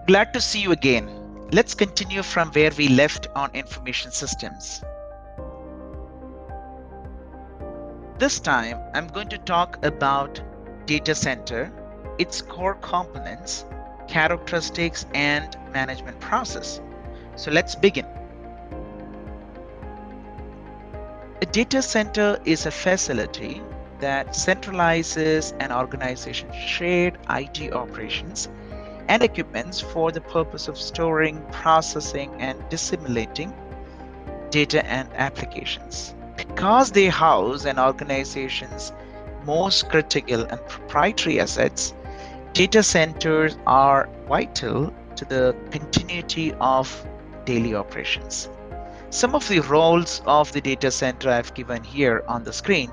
Glad to see you again. Let's continue from where we left on information systems. This time, I'm going to talk about data center, its core components, characteristics, and management process. So let's begin. A data center is a facility that centralizes an organization's shared IT operations and equipments for the purpose of storing, processing, and disseminating data and applications. Because they house an organization's most critical and proprietary assets, data centers are vital to the continuity of daily operations. Some of the roles of the data center I've given here on the screen.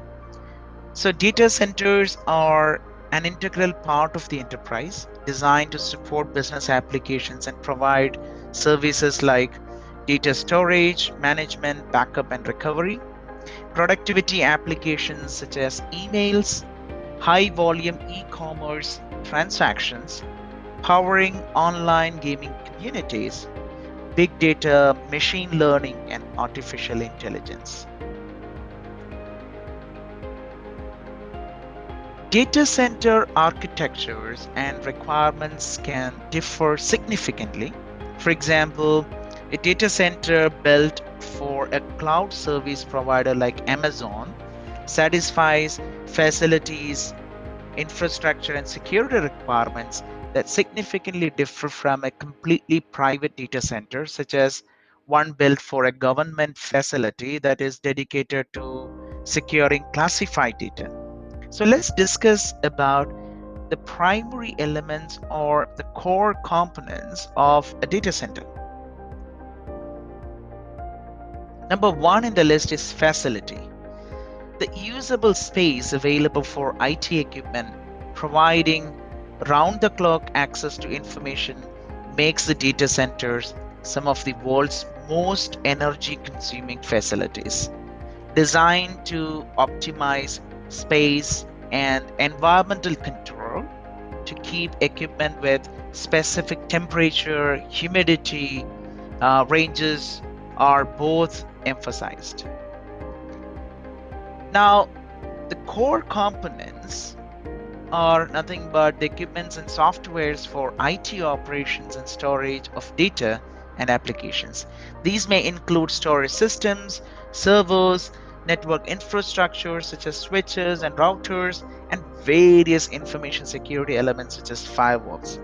So data centers are an integral part of the enterprise designed to support business applications and provide services like data storage, management, backup, and recovery, productivity applications such as emails, high volume e-commerce transactions, powering online gaming communities, big data, machine learning, and artificial intelligence. Data center architectures and requirements can differ significantly. For example, a data center built for a cloud service provider like Amazon satisfies facilities, infrastructure, and security requirements that significantly differ from a completely private data center, such as one built for a government facility that is dedicated to securing classified data. So let's discuss about the primary elements or the core components of a data center. Number one in the list is facility. The usable space available for IT equipment providing round-the-clock access to information makes the data centers some of the world's most energy-consuming facilities. Designed to optimize space and environmental control to keep equipment with specific temperature, humidity ranges are both emphasized. Now, the core components are nothing but the equipments and softwares for IT operations and storage of data and applications. These may include storage systems, servers, network infrastructure such as switches and routers, and various information security elements such as firewalls.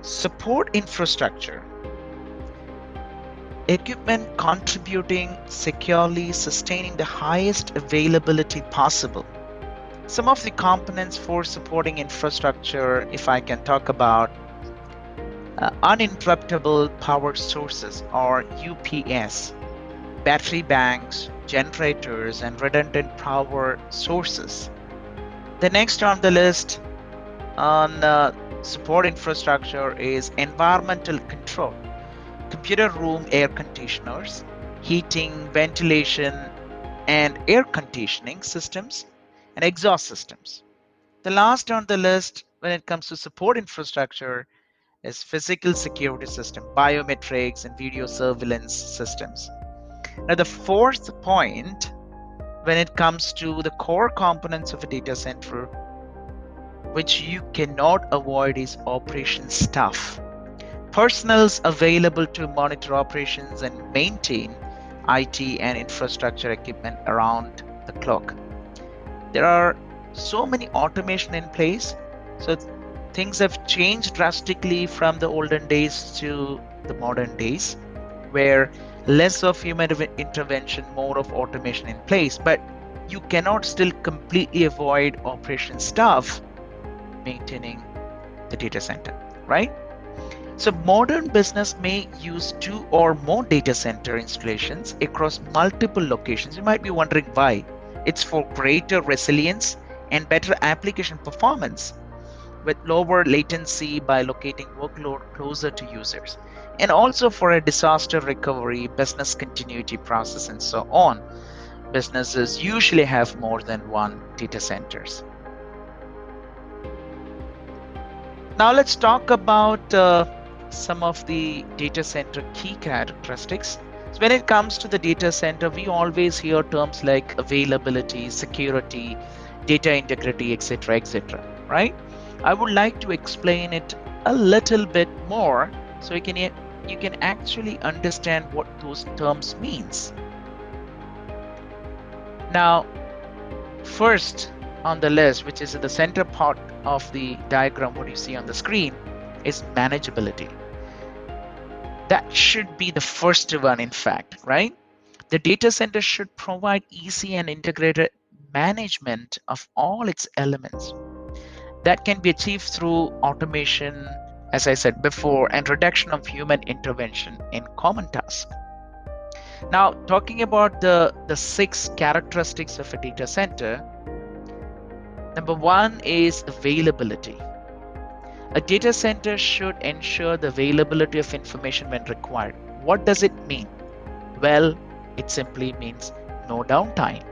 Support infrastructure. Equipment contributing securely sustaining the highest availability possible. Some of the components for supporting infrastructure, if I can talk about uninterruptible power sources or UPS, battery banks, generators, and redundant power sources. The next on the list on support infrastructure is environmental control, computer room air conditioners, heating, ventilation, and air conditioning systems, and exhaust systems. The last on the list when it comes to support infrastructure is physical security system, biometrics, and video surveillance systems. Now, the fourth point when it comes to the core components of a data center, which you cannot avoid, is operation staff. Personnels available to monitor operations and maintain IT and infrastructure equipment around the clock. There are so many automation in place, so things have changed drastically from the olden days to the modern days, where less of human intervention, more of automation in place, but you cannot still completely avoid operation staff maintaining the data center, right? So modern business may use 2 or more data center installations across multiple locations. You might be wondering why. It's for greater resilience and better application performance with lower latency by locating workload closer to users, and also for a disaster recovery, business continuity process, and so on. Businesses usually have more than one data centers. Now let's talk about some of the data center key characteristics. So when it comes to the data center, we always hear terms like availability, security, data integrity, etc., right? I would like to explain it a little bit more so you can actually understand what those terms means. Now, first on the list, which is at the center part of the diagram, what you see on the screen, is manageability. That should be the first one, in fact, right? The data center should provide easy and integrated management of all its elements. That can be achieved through automation, as I said before, and reduction of human intervention in common tasks. Now, talking about the 6 characteristics of a data center, number 1 is availability. A data center should ensure the availability of information when required. What does it mean? Well, it simply means no downtime.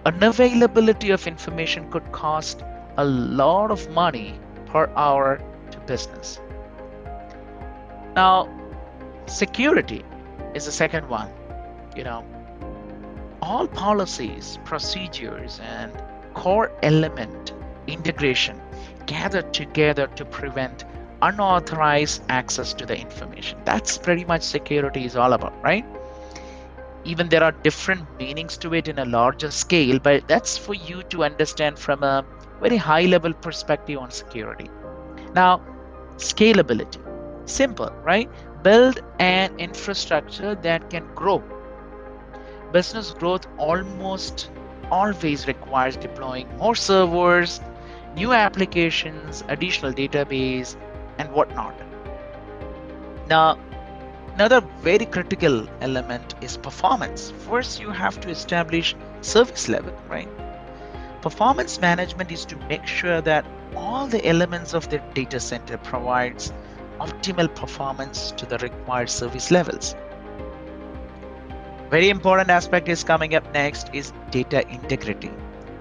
Unavailability of information could cost a lot of money per hour to business. Now, security is the second one. All policies, procedures, and core element integration gather together to prevent unauthorized access to the information. That's pretty much security is all about, right? Even there are different meanings to it in a larger scale, but that's for you to understand from a very high level perspective on security. Now, scalability. Simple, right? Build an infrastructure that can grow. Business growth almost always requires deploying more servers, new applications, additional database, and whatnot. Now, another very critical element is performance. First, you have to establish service level, right? Performance management is to make sure that all the elements of the data center provides optimal performance to the required service levels. Very important aspect is coming up next is data integrity.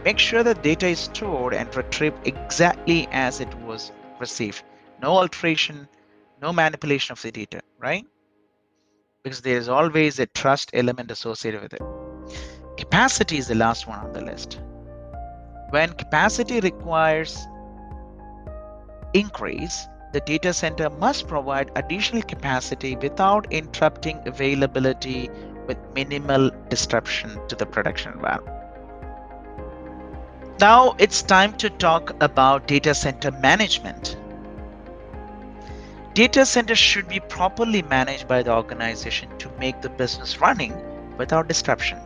Make sure that data is stored and retrieved exactly as it was received. No alteration, no manipulation of the data, right? Because there is always a trust element associated with it. Capacity is the last one on the list. When capacity requires increase, the data center must provide additional capacity without interrupting availability with minimal disruption to the production environment. Now it's time to talk about data center management. Data centers should be properly managed by the organization to make the business running without disruption.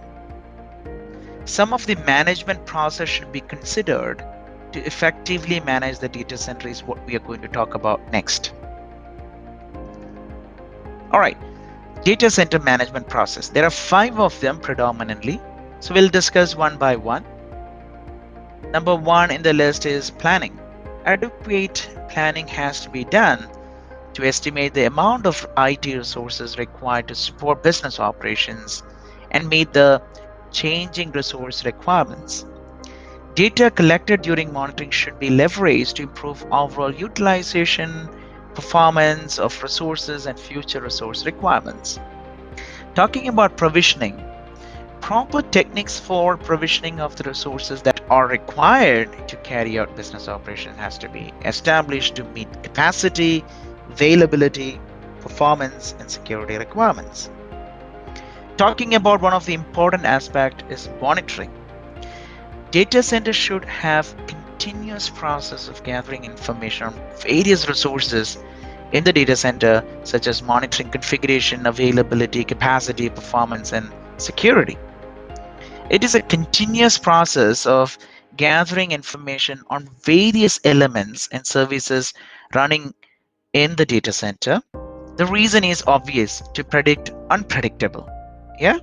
Some of the management process should be considered to effectively manage the data center is what we are going to talk about next. All right, data center management process. There are 5 of them predominantly. So we'll discuss one by one. Number 1 in the list is planning. Adequate planning has to be done to estimate the amount of IT resources required to support business operations and meet the changing resource requirements. Data collected during monitoring should be leveraged to improve overall utilization, performance of resources, and future resource requirements. Talking about provisioning, proper techniques for provisioning of the resources that are required to carry out business operations has to be established to meet capacity, availability, performance, and security requirements. Talking about one of the important aspects is monitoring. Data centers should have continuous process of gathering information on various resources in the data center, such as monitoring configuration, availability, capacity, performance, and security. It is a continuous process of gathering information on various elements and services running in the data center. The reason is obvious: to predict unpredictable. Yeah.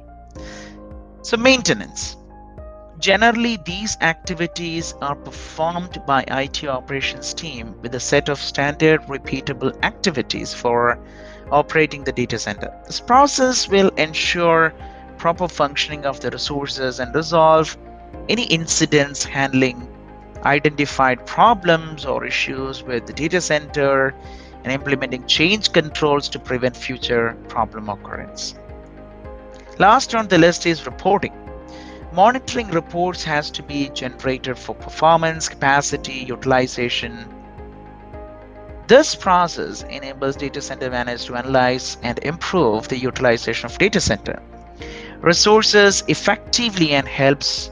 So maintenance. Generally, these activities are performed by IT operations team with a set of standard repeatable activities for operating the data center. This process will ensure proper functioning of the resources and resolve any incidents handling identified problems or issues with the data center, and implementing change controls to prevent future problem occurrence. Last on the list is reporting. Monitoring reports has to be generated for performance, capacity, utilization. This process enables data center managers to analyze and improve the utilization of data center resources effectively and helps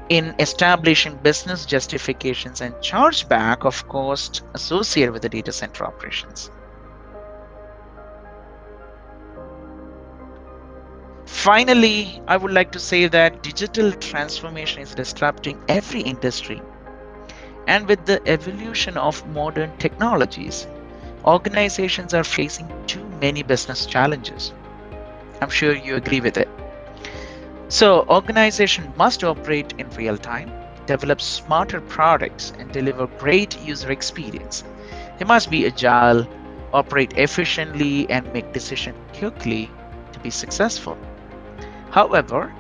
in establishing business justifications and chargeback of cost associated with the data center operations. Finally, I would like to say that digital transformation is disrupting every industry. And with the evolution of modern technologies, organizations are facing too many business challenges. I'm sure you agree with it. So, organizations must operate in real time, develop smarter products, and deliver great user experience. They must be agile, operate efficiently, and make decisions quickly to be successful. However,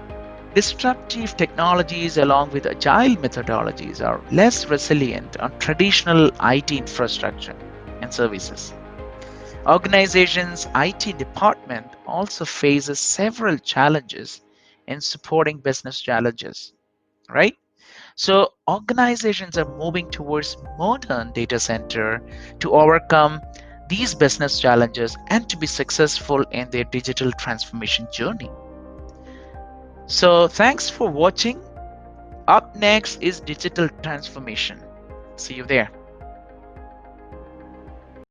disruptive technologies along with agile methodologies are less resilient on traditional IT infrastructure and services. Organizations' IT department also faces several challenges in supporting business challenges, right? So organizations are moving towards modern data center to overcome these business challenges and to be successful in their digital transformation journey. So thanks for watching. Up next is digital transformation. See you there.